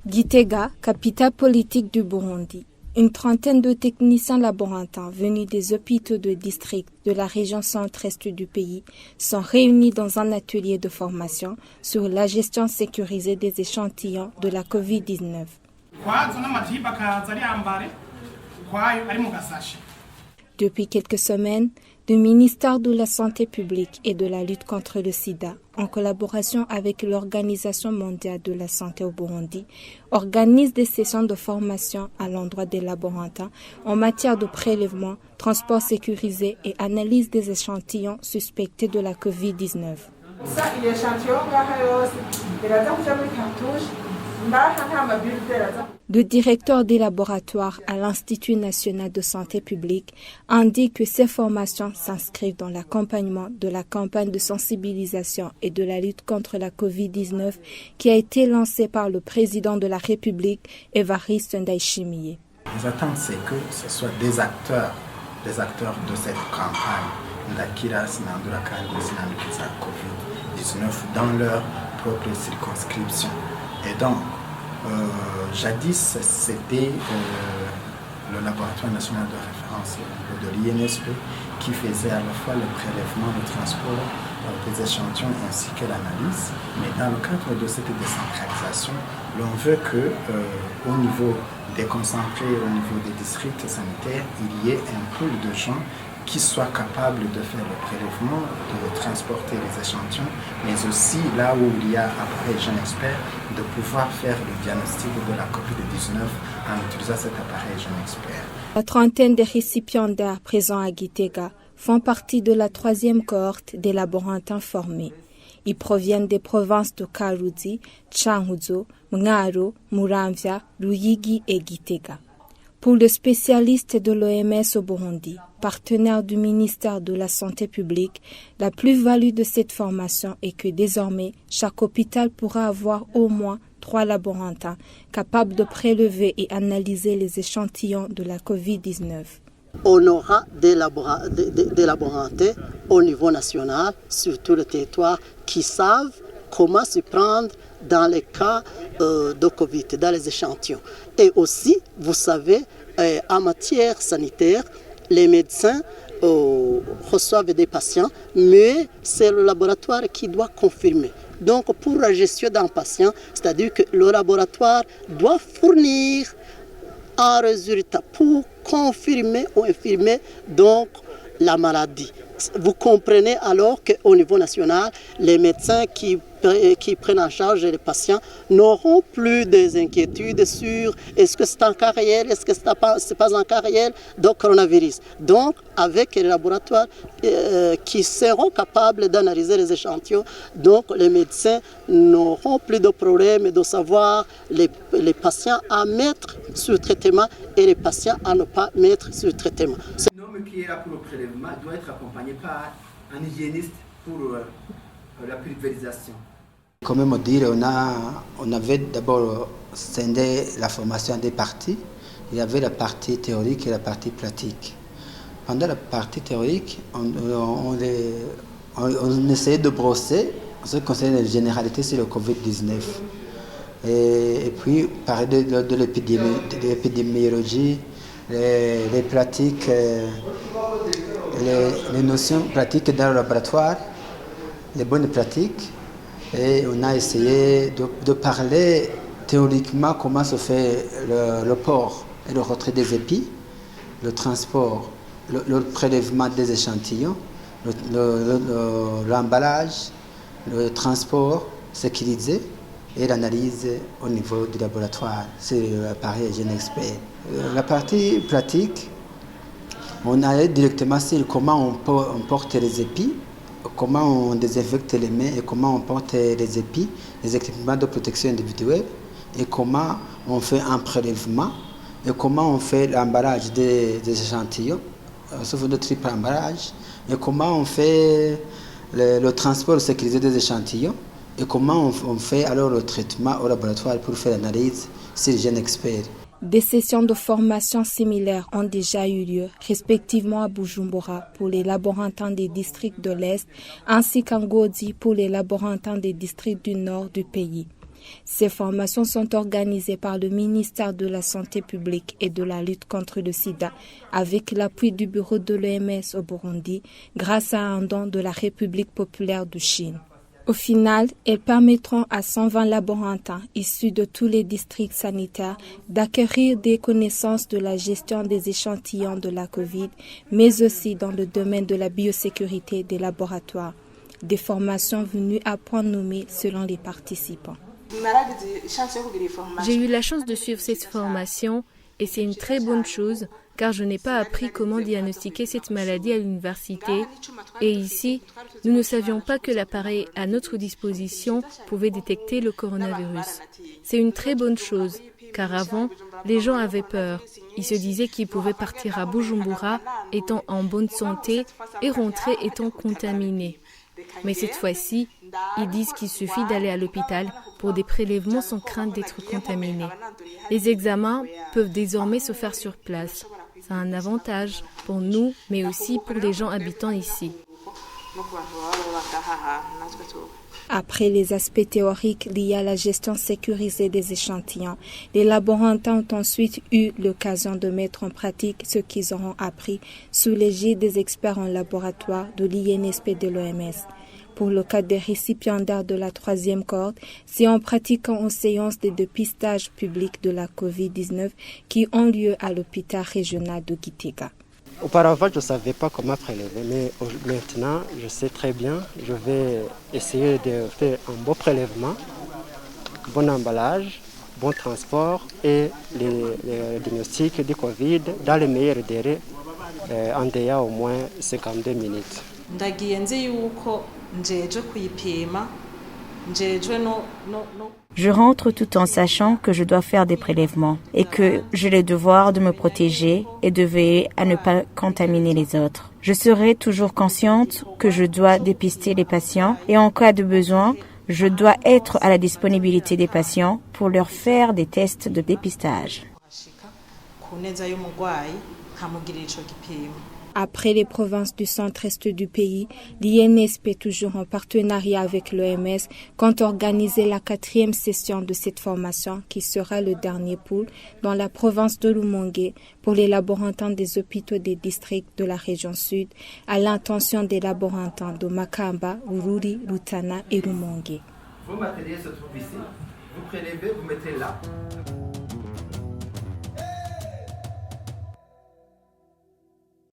Gitega, capitale politique du Burundi. Une trentaine de techniciens laborantins venus des hôpitaux de district de la région centre-est du pays sont réunis dans un atelier de formation sur la gestion sécurisée des échantillons de la COVID-19. Depuis quelques semaines, le ministère de la Santé publique et de la lutte contre le sida, en collaboration avec l'Organisation mondiale de la santé au Burundi, organise des sessions de formation à l'endroit des laborantins en matière de prélèvement, transport sécurisé et analyse des échantillons suspectés de la COVID-19. Le directeur des laboratoires à l'Institut national de santé publique indique que ces formations s'inscrivent dans l'accompagnement de la campagne de sensibilisation et de la lutte contre la COVID-19 qui a été lancée par le président de la République, Evariste Ndayishimiye. Les attentes, c'est que ce soit des acteurs de cette campagne COVID-19 dans leur propre circonscription. Et donc, jadis, c'était le laboratoire national de référence de l'INSP qui faisait à la fois le prélèvement, le transport des échantillons ainsi que l'analyse. Mais dans le cadre de cette décentralisation, l'on veut que au niveau des concentrés, au niveau des districts sanitaires, il y ait un pool de gens qui soient capables de faire le prélèvement, de transporter les échantillons, mais aussi là où il y a appareil jeune expert, de pouvoir faire le diagnostic de la COVID-19 en utilisant cet appareil jeune expert. La trentaine de récipiendaires présents à Gitega font partie de la troisième cohorte des laborantins formés. Ils proviennent des provinces de Karuzi, Cankuzo, Mwaro, Muramvya, Ruyigi et Gitega. Pour le spécialiste de l'OMS au Burundi, partenaire du ministère de la Santé publique, la plus-value de cette formation est que désormais, chaque hôpital pourra avoir au moins 3 laborantins capables de prélever et analyser les échantillons de la COVID-19. On aura des laborantins au niveau national, sur tout le territoire, qui savent comment s'y prendre dans les cas de Covid, dans les échantillons. Et aussi, vous savez, en matière sanitaire, les médecins reçoivent des patients, mais c'est le laboratoire qui doit confirmer. Donc, pour la gestion d'un patient, c'est-à-dire que le laboratoire doit fournir un résultat pour confirmer ou infirmer donc la maladie. Vous comprenez alors qu'au niveau national, les médecins qui prennent en charge les patients n'auront plus des inquiétudes sur est-ce que c'est un cas réel, est-ce que ce n'est pas un cas réel de coronavirus. Donc, avec les laboratoires qui seront capables d'analyser les échantillons, donc les médecins n'auront plus de problème de savoir les patients à mettre sur traitement et les patients à ne pas mettre sur traitement. L'homme qui est là pour le prélèvement doit être accompagné par un hygiéniste pour la pulvérisation. Comme me dire, on avait d'abord scindé la formation en deux parties. Il y avait la partie théorique et la partie pratique. Pendant la partie théorique, on essayait de brosser ce qui concerne les généralités sur le Covid-19. Et puis parler de l'épidémiologie, les pratiques, les notions pratiques dans le laboratoire, les bonnes pratiques. Et on a essayé de parler théoriquement comment se fait le port et le retrait des épis, le transport, le prélèvement des échantillons, l'emballage, le transport sécurisé et l'analyse au niveau du laboratoire. C'est l'appareil Jeune Expert. La partie pratique, on allait directement sur comment on porte les épis, comment on désinfecte les mains et comment on porte les épis, les équipements de protection individuelle et comment on fait un prélèvement et comment on fait l'emballage des échantillons, sauf le triple emballage, et comment on fait le transport sécurisé des échantillons et comment on fait alors le traitement au laboratoire pour faire l'analyse sur les Jeune Expert. Des sessions de formation similaires ont déjà eu lieu, respectivement à Bujumbura pour les laborantins des districts de l'Est, ainsi qu'en Godi pour les laborantins des districts du Nord du pays. Ces formations sont organisées par le ministère de la Santé publique et de la lutte contre le sida, avec l'appui du bureau de l'OMS au Burundi, grâce à un don de la République populaire de Chine. Au final, elles permettront à 120 laborantins issus de tous les districts sanitaires d'acquérir des connaissances de la gestion des échantillons de la COVID, mais aussi dans le domaine de la biosécurité des laboratoires. Des formations venues à point nommé selon les participants. J'ai eu la chance de suivre cette formation et c'est une très bonne chose car je n'ai pas appris comment diagnostiquer cette maladie à l'université et ici, nous ne savions pas que l'appareil à notre disposition pouvait détecter le coronavirus. C'est une très bonne chose car avant, les gens avaient peur. Ils se disaient qu'ils pouvaient partir à Bujumbura étant en bonne santé et rentrer étant contaminés. Mais cette fois-ci, ils disent qu'il suffit d'aller à l'hôpital pour des prélèvements sans crainte d'être contaminé. Les examens peuvent désormais se faire sur place. C'est un avantage pour nous, mais aussi pour les gens habitant ici. Après les aspects théoriques liés à la gestion sécurisée des échantillons, les laborantins ont ensuite eu l'occasion de mettre en pratique ce qu'ils auront appris sous l'égide des experts en laboratoire de l'INSP de l'OMS. Pour le cas des récipiendaires de la 3e cohorte, c'est en pratiquant aux séances de dépistage public de la COVID-19 qui ont lieu à l'hôpital régional de Gitega. Auparavant, je ne savais pas comment prélever, mais maintenant, je sais très bien. Je vais essayer de faire un bon prélèvement, bon emballage, bon transport et le diagnostic du Covid dans les meilleurs délais, en délai au moins 52 minutes. Je rentre tout en sachant que je dois faire des prélèvements et que j'ai le devoir de me protéger et de veiller à ne pas contaminer les autres. Je serai toujours consciente que je dois dépister les patients et en cas de besoin, je dois être à la disponibilité des patients pour leur faire des tests de dépistage. Après les provinces du centre-est du pays, l'INSP, toujours en partenariat avec l'OMS, compte organiser la 4e session de cette formation qui sera le dernier pool dans la province de Rumonge pour les laborantins des hôpitaux des districts de la région sud à l'intention des laborantins de Makamba, Ururi, Rutana et Rumonge. Vos matériels se trouvent ici. Vous prélevez, vous mettez là.